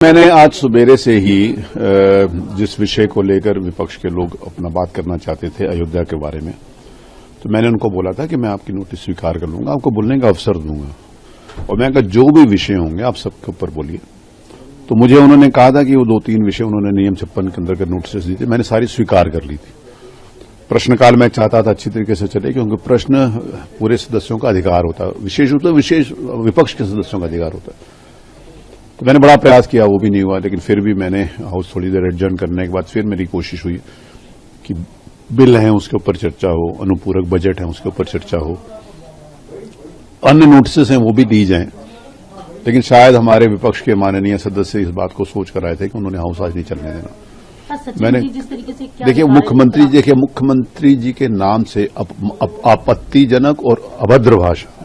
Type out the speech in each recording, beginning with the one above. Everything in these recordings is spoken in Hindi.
मैंने आज सुबेरे से ही जिस विषय को लेकर विपक्ष के लोग अपना बात करना चाहते थे अयोध्या के बारे में, तो मैंने उनको बोला था कि मैं आपकी नोटिस स्वीकार कर लूंगा, आपको बोलने का अवसर दूंगा और मैं कहा जो भी विषय होंगे आप सबके ऊपर बोलिए। तो मुझे उन्होंने कहा था कि वो 2-3 विषय उन्होंने नियम 56 के अंतर्गत नोटिस दी थी, मैंने सारी स्वीकार कर ली थी। प्रश्नकाल मैं चाहता था अच्छी तरीके से चले क्योंकि प्रश्न पूरे सदस्यों का अधिकार होता है, विशेष रूप से विशेष विपक्ष के सदस्यों का अधिकार होता है। तो मैंने बड़ा प्रयास किया, वो भी नहीं हुआ, लेकिन फिर भी मैंने हाउस थोड़ी देर एडजर्न करने के बाद फिर मेरी कोशिश हुई कि बिल है उसके ऊपर चर्चा हो, अनुपूरक बजट है उसके ऊपर चर्चा हो, अन्य नोटिस हैं वो भी दी जाएं। लेकिन शायद हमारे विपक्ष के माननीय सदस्य इस बात को सोच कर आए थे कि उन्होंने हाउस आज नहीं चलने देना। मैंने देखिए मुख्यमंत्री जी के नाम से आपत्तिजनक और अभद्र भाषा।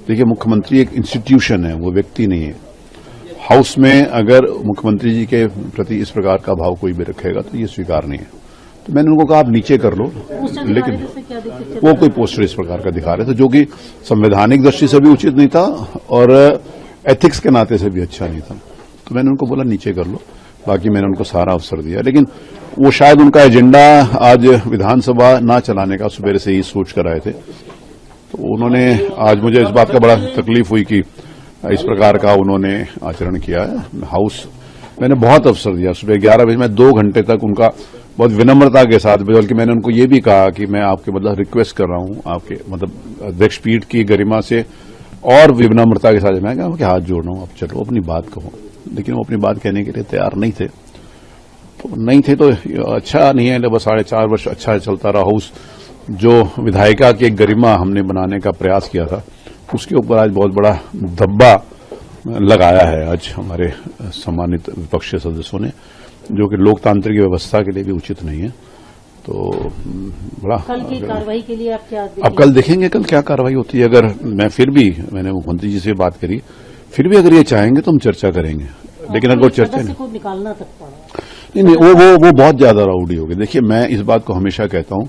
देखिए मुख्यमंत्री एक इंस्टीट्यूशन है, वो व्यक्ति नहीं है। हाउस में अगर मुख्यमंत्री जी के प्रति इस प्रकार का भाव कोई भी रखेगा तो ये स्वीकार नहीं है। तो मैंने उनको कहा आप नीचे कर लो, लेकिन वो कोई पोस्टर इस प्रकार का दिखा रहे थे जो कि संवैधानिक दृष्टि से भी उचित नहीं था और एथिक्स के नाते से भी अच्छा नहीं था। तो मैंने उनको बोला नीचे कर लो, बाकी मैंने उनको सारा अवसर दिया। लेकिन वो शायद उनका एजेंडा आज विधानसभा ना चलाने का सुबह से ही सोच कर आए थे। तो उन्होंने आज मुझे इस बात का बड़ा तकलीफ हुई कि इस प्रकार का उन्होंने आचरण किया है। हाउस मैंने बहुत अवसर दिया, सुबह 11 बजे मैं 2 घंटे तक उनका बहुत विनम्रता के साथ, बल्कि मैंने उनको ये भी कहा कि मैं आपके रिक्वेस्ट कर रहा हूं, आपके अध्यक्ष पीठ की गरिमा से और विनम्रता के साथ मैं कहा कि हाथ जोड़ रहा हूं, आप चलो अपनी बात कहो। लेकिन वो अपनी बात कहने के लिए तैयार नहीं थे। तो अच्छा नहीं है, बस 4.5 वर्ष अच्छा चलता रहा हाउस। जो विधायिका की एक गरिमा हमने बनाने का प्रयास किया था उसके ऊपर आज बहुत बड़ा धब्बा लगाया है आज हमारे सम्मानित विपक्षी सदस्यों ने, जो कि लोकतांत्रिक व्यवस्था के लिए भी उचित नहीं है। तो बड़ा कल की कार्रवाई के लिए आप क्या अब कल देखेंगे कल क्या कार्रवाई होती है। अगर मैंने मुख्यमंत्री जी से बात करी, फिर भी अगर ये चाहेंगे तो हम चर्चा करेंगे, लेकिन अगर चर्चा नहीं निकालना तक पड़ा नहीं वो बहुत ज्यादा राउडी हो गए। देखिए मैं इस बात को हमेशा कहता हूं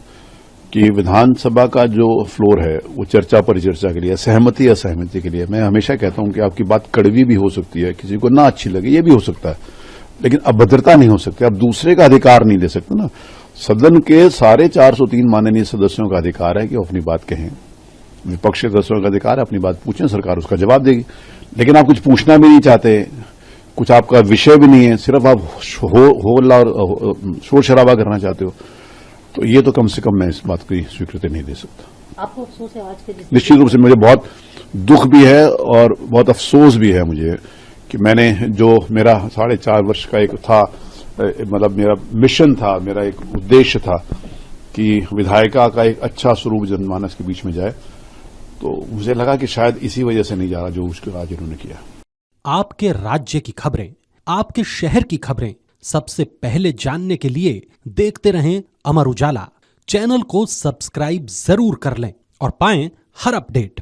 कि विधानसभा का जो फ्लोर है वो चर्चा परिचर्चा के लिए, सहमति असहमति के लिए। मैं हमेशा कहता हूं कि आपकी बात कड़वी भी हो सकती है, किसी को ना अच्छी लगे, ये भी हो सकता है, लेकिन अभद्रता नहीं हो सकती। आप दूसरे का अधिकार नहीं ले सकते ना। सदन के सारे 403 माननीय सदस्यों का अधिकार है कि वो अपनी बात कहें, विपक्ष के सदस्यों का अधिकार है अपनी बात पूछें, सरकार उसका जवाब देगी। लेकिन आप कुछ पूछना भी नहीं चाहते, कुछ आपका विषय भी नहीं है, सिर्फ आप होल्ला और शोर शराबा करना चाहते हो, तो ये तो कम से कम मैं इस बात की स्वीकृति नहीं दे सकता। आपको अफसोस है आज के? निश्चित रूप से मुझे बहुत दुख भी है और बहुत अफसोस भी है मुझे कि मैंने जो मेरा 4.5 वर्ष का एक था, मेरा मिशन था, मेरा एक उद्देश्य था कि विधायिका का एक अच्छा स्वरूप जनमानस के बीच में जाए, तो मुझे लगा कि शायद इसी वजह से नहीं जा रहा जो उसके आज इन्होंने किया। आपके राज्य की खबरें, आपके शहर की खबरें सबसे पहले जानने के लिए देखते रहें अमर उजाला। चैनल को सब्सक्राइब जरूर कर लें और पाएं हर अपडेट।